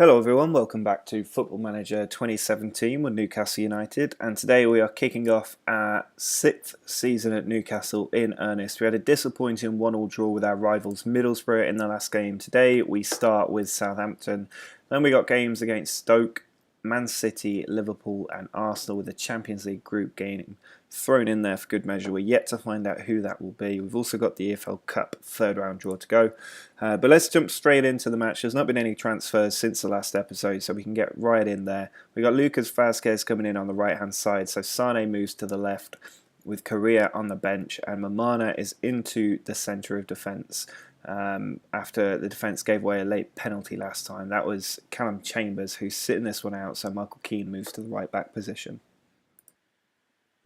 Hello everyone, welcome back to Football Manager 2017 with Newcastle United, and today we are kicking off our 6th season at Newcastle in earnest. We had a disappointing 1-1 draw with our rivals Middlesbrough in the last game. Today we start with Southampton, then we got games against Stoke, Man City, Liverpool and Arsenal, with the Champions League group game thrown in there for good measure. We're yet to find out who that will be. We've also got the EFL Cup third round draw to go. But let's jump straight into the match. There's not been any transfers since the last episode, so we can get right in there. We've got Lucas Vazquez coming in on the right hand side, so Sane moves to the left with Correa on the bench, and Mamana is into the centre of defence. After the defence gave away a late penalty last time. That was Callum Chambers who's sitting this one out, so Michael Keane moves to the right back position.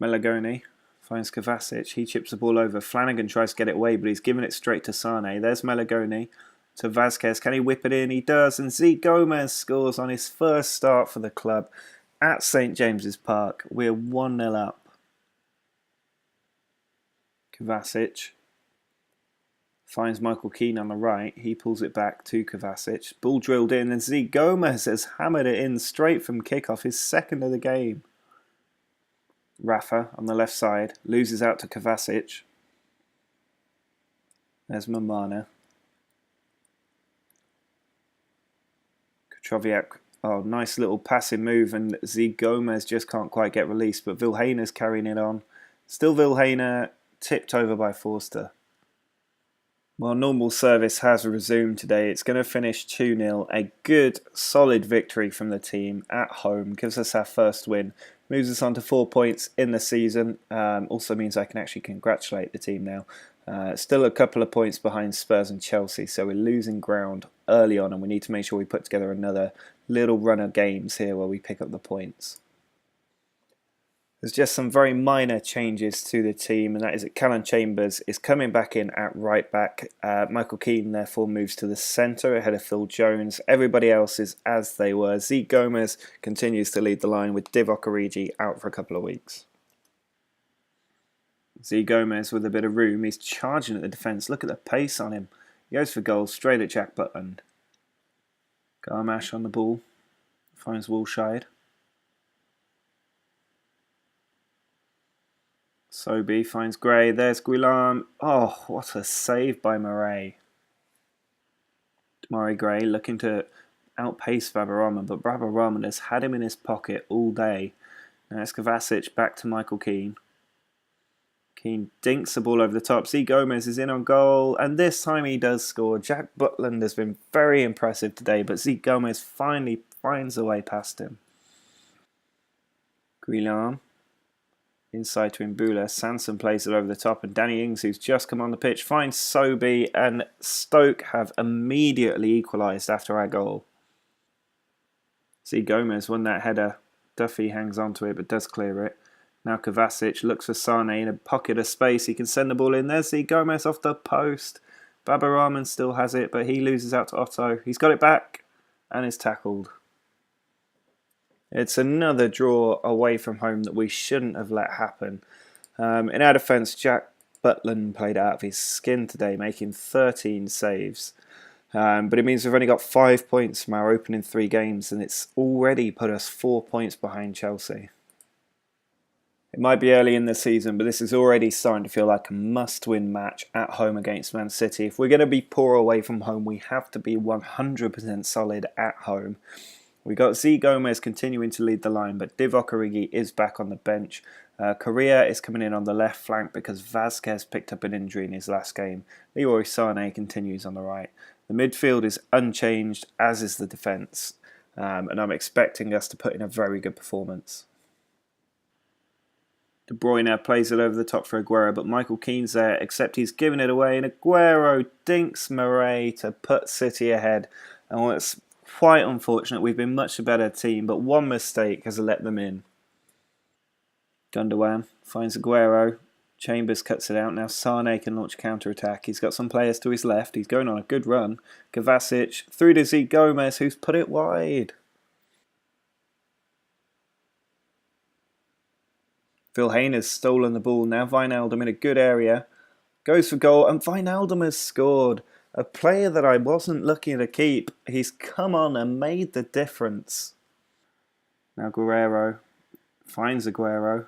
Melagoni finds Kovacic, he chips the ball over. Flanagan tries to get it away, but he's given it straight to Sane. There's Melagoni to Vazquez. Can he whip it in? He does, and Zeke Gomez scores on his first start for the club at St James's Park. We're 1-0 up. Kovacic finds Michael Keane on the right. He pulls it back to Kovacic. Ball drilled in, and Zeke Gomez has hammered it in straight from kickoff, his second of the game. Rafa on the left side loses out to Kovacic. There's Mamana. Kutroviak. Oh, nice little passing move, and Zeke Gomez just can't quite get released, but Vilhena carrying it on. Still Vilhena, tipped over by Forster. Well, normal service has resumed today. It's going to finish 2-0. A good, solid victory from the team at home. Gives us our first win. Moves us on to 4 points in the season. Also means I can actually congratulate the team now. Still a couple of points behind Spurs and Chelsea, so we're losing ground early on, and we need to make sure we put together another little run of games here where we pick up the points. There's just some very minor changes to the team, and that is that Callum Chambers is coming back in at right back. Michael Keane therefore moves to the centre ahead of Phil Jones. Everybody else is as they were. Zeke Gomez continues to lead the line with Divock Origi out for a couple of weeks. Zeke Gomez with a bit of room. He's charging at the defence. Look at the pace on him. He goes for goal straight at Jack Butland. Garmash on the ball. Finds Woolshide. Sobey finds Gray. There's Guillaume. Oh, what a save by Murray. Murray Gray looking to outpace Babarama, but Babarama has had him in his pocket all day. Now it's Kovacic back to Michael Keane. Keane dinks the ball over the top. Zeke Gomez is in on goal, and this time he does score. Jack Butland has been very impressive today, but Zeke Gomez finally finds a way past him. Guillaume. Inside to Mbula. Sanson plays it over the top, and Danny Ings, who's just come on the pitch, finds Sobey, and Stoke have immediately equalised after our goal. See, Gomez won that header. Duffy hangs on to it but does clear it. Now Kovacic looks for Sane in a pocket of space. He can send the ball in. There's the Gomez off the post. Babarama still has it, but he loses out to Otto. He's got it back and is tackled. It's another draw away from home that we shouldn't have let happen. In our defence, Jack Butland played out of his skin today, making 13 saves. But it means we've only got 5 points from our opening 3 games, and it's already put us 4 points behind Chelsea. It might be early in the season, but this is already starting to feel like a must-win match at home against Man City. If we're going to be poor away from home, we have to be 100% solid at home. We got Z Gomez continuing to lead the line, but Divock Origi is back on the bench. Correa is coming in on the left flank because Vazquez picked up an injury in his last game. Leroy Sane continues on the right. The midfield is unchanged, as is the defence, and I'm expecting us to put in a very good performance. De Bruyne plays it over the top for Aguero, but Michael Keane's there, except he's giving it away, and Aguero dinks Murray to put City ahead. And what's quite unfortunate, we've been much a better team, but one mistake has let them in. Gundogan finds Aguero. Chambers cuts it out. Now Sane can launch a counter-attack. He's got some players to his left. He's going on a good run. Kovacic through to Zeke Gomez, who's put it wide. Vilhena's stolen the ball. Now Wijnaldum in a good area. Goes for goal, and Wijnaldum has scored. A player that I wasn't looking to keep. He's come on and made the difference. Now Guerrero finds Aguero.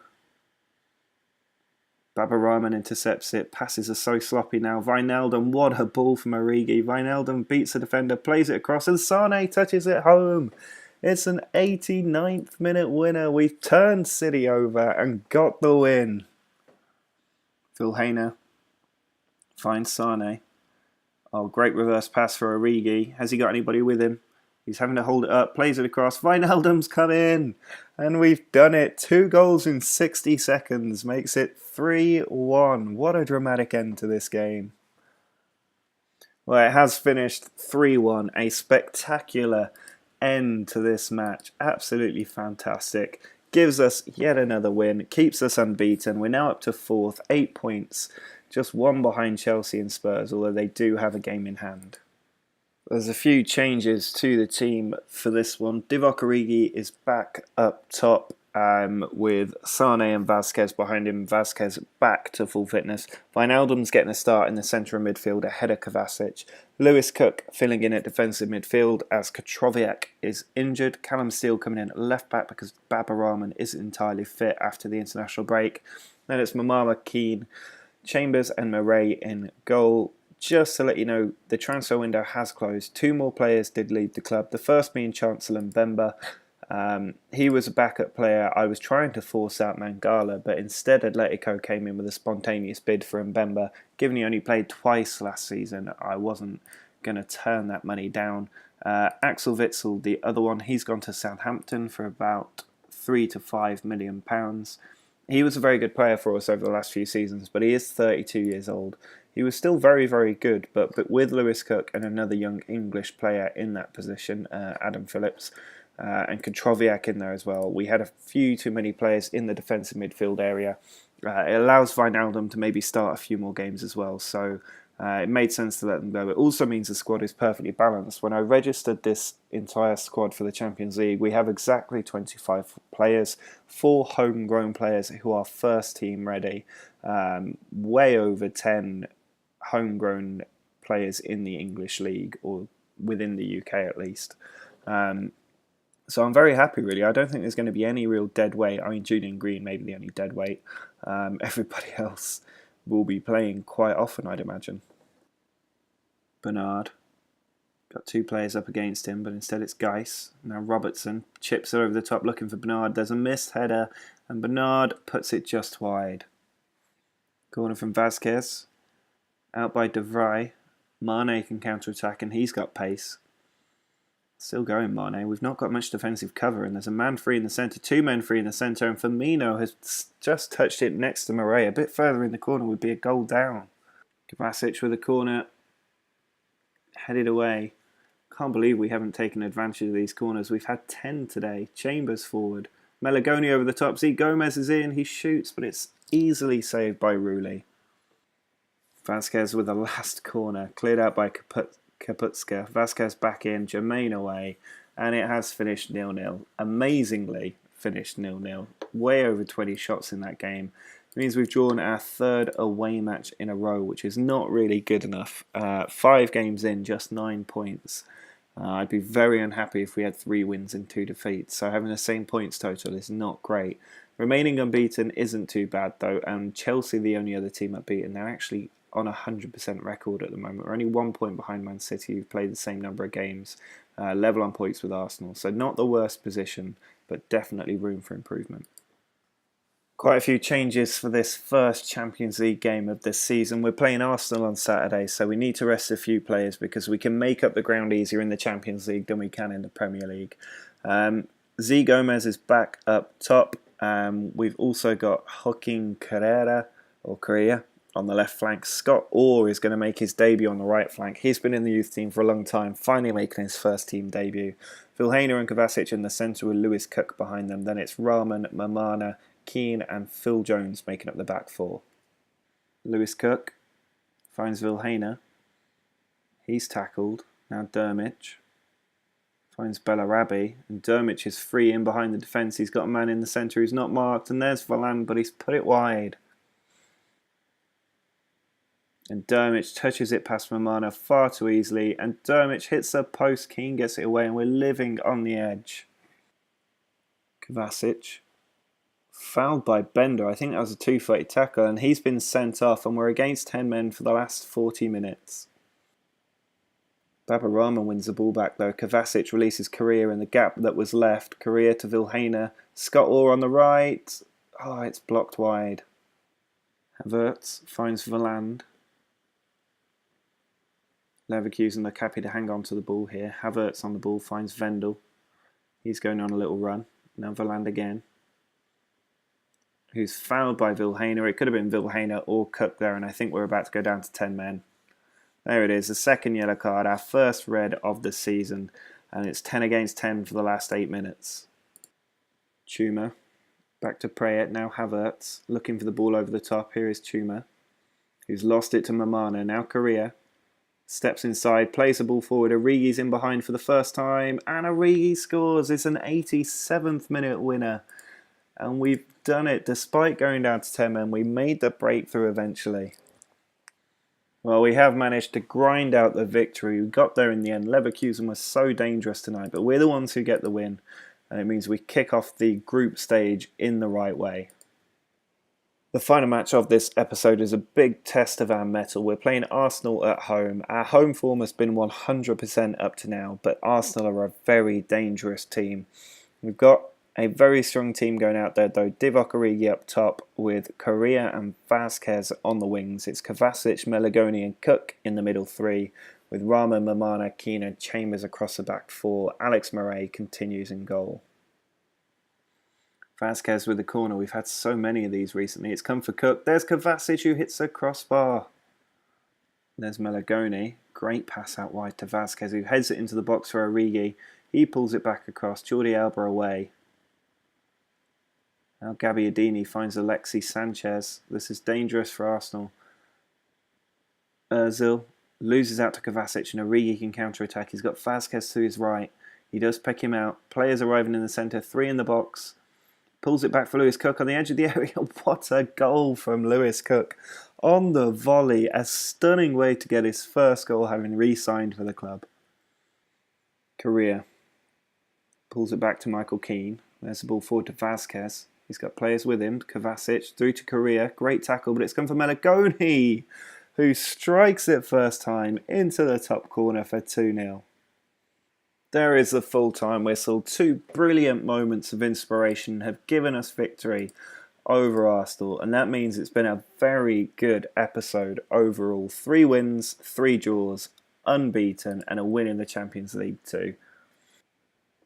Babarahman intercepts it. Passes are so sloppy now. Wijnaldum, what a ball from Origi. Wijnaldum beats the defender, plays it across, and Sane touches it home. It's an 89th minute winner. We've turned City over and got the win. Vilhena finds Sane. Oh, great reverse pass for Origi. Has he got anybody with him? He's having to hold it up, plays it across. Wijnaldum's come in. And we've done it. 2 goals in 60 seconds. Makes it 3-1. What a dramatic end to this game. Well, it has finished 3-1. A spectacular end to this match. Absolutely fantastic. Gives us yet another win. Keeps us unbeaten. We're now up to 4th. 8 points. Just 1 behind Chelsea and Spurs, although they do have a game in hand. There's a few changes to the team for this one. Divock Origi is back up top with Sane and Vasquez behind him. Vasquez back to full fitness. Wijnaldum's getting a start in the centre of midfield ahead of Kovacic. Lewis Cook filling in at defensive midfield as Kotroviak is injured. Callum Steele coming in at left back because Babarahman isn't entirely fit after the international break. Then it's Mamama, Keane, Chambers and Murray in goal. Just to let you know, the transfer window has closed. 2 more players did leave the club. The first being Chancellor Mbemba. He was a backup player. I was trying to force out Mangala, but instead Atletico came in with a spontaneous bid for Mbemba. Given he only played twice last season, I wasn't going to turn that money down. Axel Witsel, the other one, he's gone to Southampton for about £3 to £5 million. He was a very good player for us over the last few seasons, but he is 32 years old. He was still very, very good, but with Lewis Cook and another young English player in that position, Adam Phillips, and Kotroviak in there as well, we had a few too many players in the defensive midfield area. It allows Wijnaldum to maybe start a few more games as well, so it made sense to let them go. It also means the squad is perfectly balanced. When I registered this entire squad for the Champions League, we have exactly 25 players, 4 homegrown players who are first team ready, way over 10 homegrown players in the English league, or within the UK at least. So I'm very happy, really. I don't think there's going to be any real dead weight. I mean, Julian Green may be the only dead weight. Everybody else will be playing quite often, I'd imagine. Bernard. Got 2 players up against him, but instead it's Geis. Now Robertson chips it over the top looking for Bernard. There's a missed header, and Bernard puts it just wide. Corner from Vasquez. Out by De Vrij. Mane can counter-attack, and he's got pace. Still going, Mane. We've not got much defensive cover, and there's a man free in the centre, 2 men free in the centre, and Firmino has just touched it next to Murray. A bit further in the corner would be a goal down. Kovacic with a corner. Headed away. Can't believe we haven't taken advantage of these corners. We've had 10 today. Chambers forward. Melagoni over the top. Z Gomez is in. He shoots, but it's easily saved by Rulli. Vasquez with a last corner. Cleared out by Kaputska. Vasquez back in. Jermaine away. And it has finished 0-0. Amazingly finished 0-0. Way over 20 shots in that game. It means we've drawn our 3rd away match in a row, which is not really good enough. 5 games in, just 9 points. I'd be very unhappy if we had 3 wins and 2 defeats. So having the same points total is not great. Remaining unbeaten isn't too bad though, and Chelsea, the only other team unbeaten, they're actually on a 100% record at the moment. We're only 1 point behind Man City, who've played the same number of games, level on points with Arsenal. So not the worst position, but definitely room for improvement. Quite a few changes for this first Champions League game of this season. We're playing Arsenal on Saturday, so we need to rest a few players because we can make up the ground easier in the Champions League than we can in the Premier League. Z Gomez is back up top. We've also got Joaquin Correa on the left flank. Scott Orr is going to make his debut on the right flank. He's been in the youth team for a long time, finally making his first team debut. Vilhena and Kovacic in the centre with Lewis Cook behind them. Then it's Rahman, Mamana, Keane and Phil Jones making up the back 4. Lewis Cook finds Vilhena. He's tackled. Now Dermich finds Bellarabi, and Dermich is free in behind the defence. He's got a man in the centre who's not marked, and there's Varane, but he's put it wide. And Dermich touches it past Mamana far too easily. And Dermich hits the post. Keane gets it away. And we're living on the edge. Kovacic. Fouled by Bender. I think that was a two-footed tackle. And he's been sent off. And we're against 10 men for the last 40 minutes. Babarama wins the ball back though. Kovacic releases Correa in the gap that was left. Correa to Vilhena. Scott Orr on the right. Oh, it's blocked wide. Havertz finds Valand. Leverkusen are happy to hang on to the ball here. Havertz on the ball finds Vendel. He's going on a little run. Now Valand again. Who's fouled by Vilhena. It could have been Vilhena or Cook there, and I think we're about to go down to 10 men. There it is, the second yellow card, our first red of the season, and it's 10 against 10 for the last 8 minutes. Chuma, back to Prayet, now Havertz, looking for the ball over the top. Here is Chuma, who's lost it to Mamana. Now Correa steps inside, plays the ball forward. Origi's in behind for the first time, and Origi scores. It's an 87th minute winner, and we've done it despite going down to 10 men. We made the breakthrough eventually. Well, we have managed to grind out the victory. We got there in the end. Leverkusen was so dangerous tonight, but we're the ones who get the win. And it means we kick off the group stage in the right way. The final match of this episode is a big test of our mettle. We're playing Arsenal at home. Our home form has been 100% up to now, but Arsenal are a very dangerous team. We've got a very strong team going out there though. Divock Origi up top with Correa and Vazquez on the wings. It's Kovacic, Meligoni and Cook in the middle three, with Rama, Mamana, Keane and Chambers across the back four. Alex Murray continues in goal. Vazquez with the corner. We've had so many of these recently. It's come for Cook. There's Kovacic who hits the crossbar. There's Meligoni. Great pass out wide to Vazquez, who heads it into the box for Origi. He pulls it back across. Jordi Alba away. Now Gabbiadini finds Alexis Sanchez. This is dangerous for Arsenal. Ozil loses out to Kovacic and Origi can counter-attack. He's got Vazquez to his right. He does pick him out. Players arriving in the centre. 3 in the box. Pulls it back for Lewis Cook on the edge of the area. What a goal from Lewis Cook. On the volley. A stunning way to get his first goal, having re-signed for the club. Correa pulls it back to Michael Keane. There's the ball forward to Vazquez. He's got players with him. Kovacic through to Correa. Great tackle, but it's come from Meligoni, who strikes it first time into the top corner for 2-0. There is the full-time whistle. 2 brilliant moments of inspiration have given us victory over Arsenal, and that means it's been a very good episode overall. 3 wins, 3 draws, unbeaten, and a win in the Champions League too.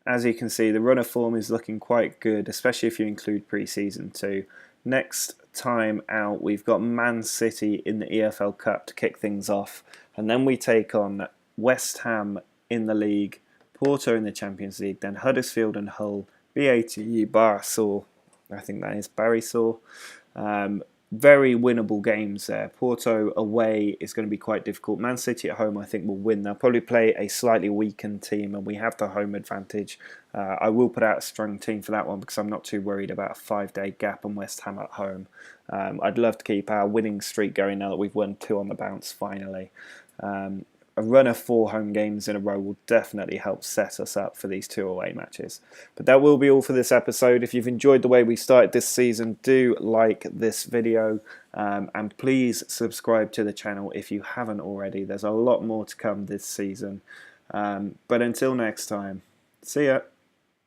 As you can see, the run of form is looking quite good, especially if you include pre-season too. Next time out, we've got Man City in the EFL Cup to kick things off, and then we take on West Ham in the league, Porto in the Champions League, then Huddersfield and Hull, BATE, Barsaw, I think that is Barrysaw. Very winnable games there. Porto away is going to be quite difficult. Man City at home I think will win. They'll probably play a slightly weakened team and we have the home advantage. I will put out a strong team for that one because I'm not too worried about a 5-day gap and West Ham at home. I'd love to keep our winning streak going now that we've won 2 on the bounce finally. A run of 4 home games in a row will definitely help set us up for these 2 away matches. But that will be all for this episode. If you've enjoyed the way we started this season, do like this video and please subscribe to the channel if you haven't already. There's a lot more to come this season. But until next time, see ya.